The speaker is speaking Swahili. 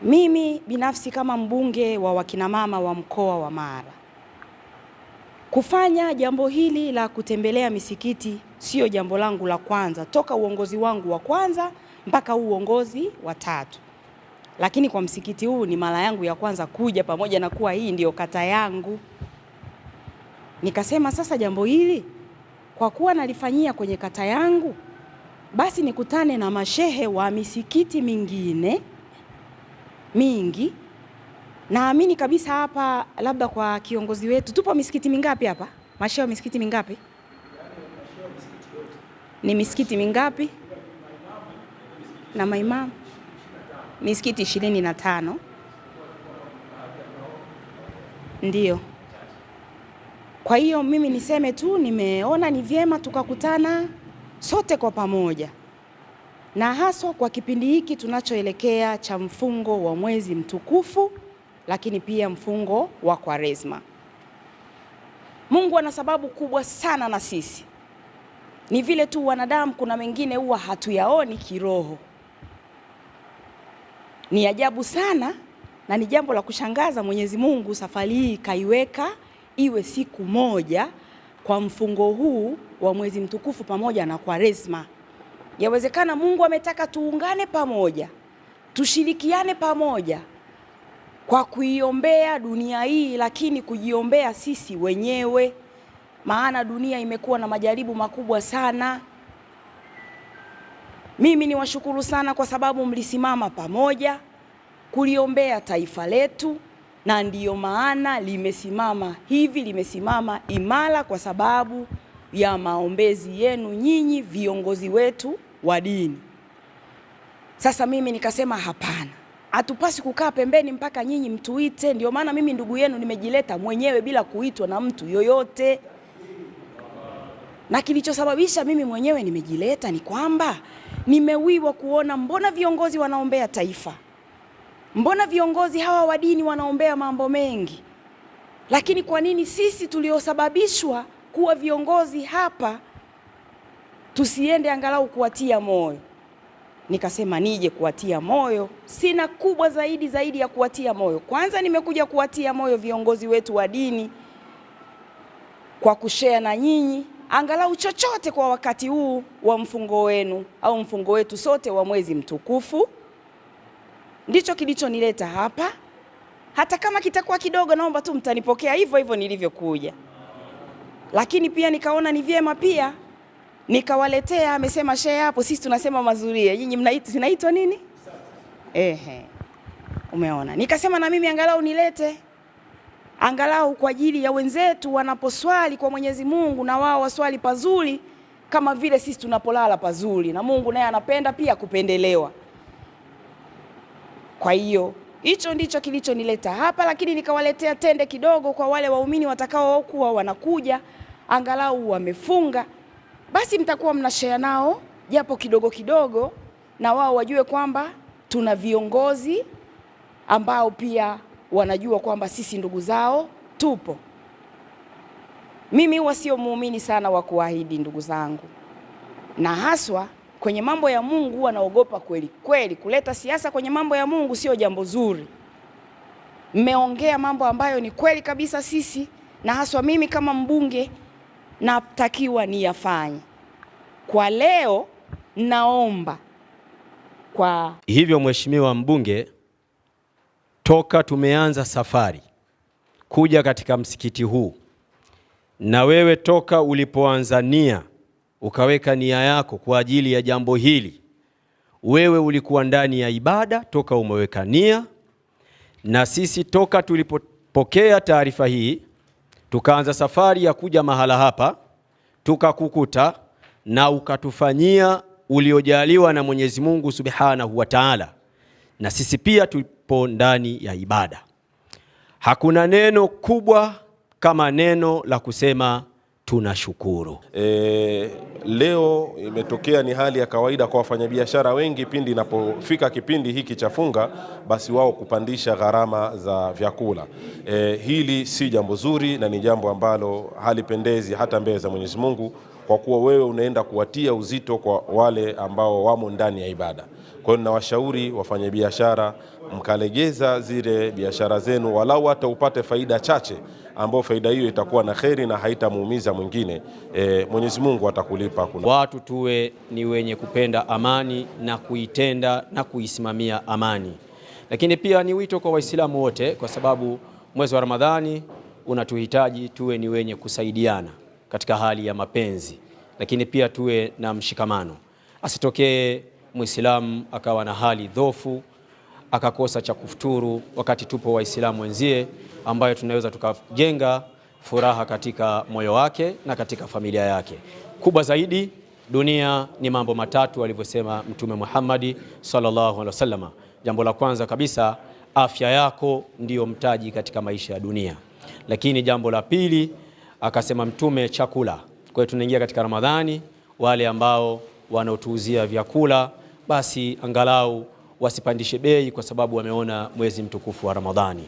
Mimi binafsi kama mbunge wa wakinamama wa mkoa wa Mara, kufanya jambo hili la kutembelea misikiti sio jambo langu la kwanza toka uongozi wangu wa kwanza mpaka uongozi wa 3. Lakini kwa msikiti huu ni mara yangu ya kwanza kuja, pamoja na kuwa hii ndio kata yangu. Nikasema sasa jambo hili kwa kuwa nalifanyia kwenye kata yangu, basi nikutane na mashehe wa misikiti mingine mingi. Naamini kabisa hapa, labda kwa kiongozi wetu, tupo misikiti mingapi hapa? Mashehe wa misikiti mingapi? Ni misikiti mingapi? Na maimamu misikiti 25. Ndiyo. Kwa hiyo mimi niseme tu, nimeona ni vyema tukakutana sote kwa pamoja, na haswa kwa kipindi hiki tunachoelekea cha mfungo wa mwezi mtukufu, lakini pia mfungo wa Kwaresma. Mungu ana sababu kubwa sana na sisi. Ni vile tu wanadamu kuna mengine huwa hatuyaoni kiroho. Ni ajabu sana na ni jambo la kushangaza, Mwenyezi Mungu safari hii kaiweka iwe siku moja kwa mfungo huu wa mwezi mtukufu pamoja na Kwaresma. Yawezekana Mungu ametaka tuungane pamoja, tushirikiane pamoja kwa kuiombea dunia hii, lakini kujiombea sisi wenyewe, maana dunia imekuwa na majaribu makubwa sana. Mimi ni washukuru sana kwa sababu mlisimama pamoja kuliombea taifa letu, na ndiyo maana limesimama hivi, limesimama imara kwa sababu ya maombezi yenu nyinyi viongozi wetu wa dini. Sasa mimi nikasema hapana, hatupasi kukaa pembeni mpaka nyinyi mtuite. Ndio maana mimi ndugu yenu nimejileta mwenyewe bila kuitwa na mtu yoyote. Na kilichosababisha mimi mwenyewe nimejileta ni kwamba nimewiwa kuona mbona viongozi wanaombea taifa, mbona viongozi hawa wa dini wanaombea mambo mengi, lakini kwa nini sisi tuliosababishwa kuwa viongozi hapa tusiende angalau kuwatia moyo? Nikasema nije kuwatia moyo. Sina kubwa zaidi ya kuwatia moyo. Kwanza nimekuja kuwatia moyo viongozi wetu wa dini kwa kushare na nyinyi angalau chochote kwa wakati huu wa mfungo wenu au mfungo wetu sote wa mwezi mtukufu. Ndicho kilichonileta hapa. Hata kama kitakuwa kidogo, naomba tu mtanipokea hivyo hivyo nilivyokuja. Lakini pia nikaona ni vyema pia nikawaletea, amesema shehe hapo, sisi tunasema mazuria, nyinyi zinaitwa nini? Umeona? Nikasema na mimi angalau nilete, angalau kwa ajili ya wenzetu wanaposwali kwa Mwenyezi Mungu, na wao waswali pazuri kama vile sisi tunapolala pazuri, na Mungu naye anapenda pia kupendelewa. Kwa hiyo hicho ndicho kilichonileta hapa, lakini nikawaletea tende kidogo kwa wale waumini watakao kuwa wanakuja, angalau wamefunga, basi mtakuwa mnashare nao japo kidogo kidogo, na wao wajue kwamba tuna viongozi ambao pia wanajua kwamba sisi ndugu zao tupo. Mimi huwa sio muumini sana wa kuahidi, ndugu zangu, na haswa kwenye mambo ya Mungu huwa naogopa kweli kweli. Kuleta siasa kwenye mambo ya Mungu sio jambo zuri. Mmeongea mambo ambayo ni kweli kabisa, sisi na haswa mimi kama mbunge natakiwa niyafanye. Kwa leo naomba kwa hivyo, Mheshimiwa Mbunge, toka tumeanza safari kuja katika msikiti huu, na wewe toka ulipoanza nia ukaweka nia yako kwa ajili ya jambo hili, wewe ulikuwa ndani ya ibada toka umeweka nia, na sisi toka tulipopokea taarifa hii tukaanza safari ya kuja mahala hapa tukakukuta na ukatufanyia uliojaliwa na Mwenyezi Mungu Subhanahu wa Ta'ala, na sisi pia tupo ndani ya ibada. Hakuna neno kubwa kama neno la kusema tunashukuru. Leo imetokea ni hali ya kawaida kwa wafanyabiashara wengi pindi inapofika kipindi hiki cha funga, basi wao kupandisha gharama za vyakula. Hili si jambo zuri na ni jambo ambalo halipendezi hata mbele za Mwenyezi Mungu. kwa kuwa wewe unaenda kuwatia uzito kwa wale ambao wamo ndani ya ibada. Kwa hiyo ninawashauri wafanyabiashara mkalegeza zile biashara zenu, walau hata upate faida chache, ambao faida hiyo itakuwa na kheri na haitamuumiza mwingine. Mwenyezi Mungu atakulipa. Watu tuwe ni wenye kupenda amani na kuitenda na kuisimamia amani. Lakini pia ni wito kwa Waislamu wote, kwa sababu mwezi wa Ramadhani unatuhitaji tuwe ni wenye kusaidiana katika hali ya mapenzi, lakini pia tuwe na mshikamano. Asitokee Muislamu akawa na hali dhofu akakosa cha kufuturu, wakati tupo Waislamu wenzie ambayo tunaweza tukajenga furaha katika moyo wake na katika familia yake. Kubwa zaidi, dunia ni mambo matatu alivyosema Mtume Muhammad sallallahu alaihi wasallam. Jambo la kwanza kabisa, afya yako ndiyo mtaji katika maisha ya dunia. Lakini jambo la pili akasema Mtume, chakula. Kwa hiyo tunaingia katika Ramadhani, wale ambao wanaotuuzia vyakula basi angalau wasipandishe bei, kwa sababu wameona mwezi mtukufu wa Ramadhani.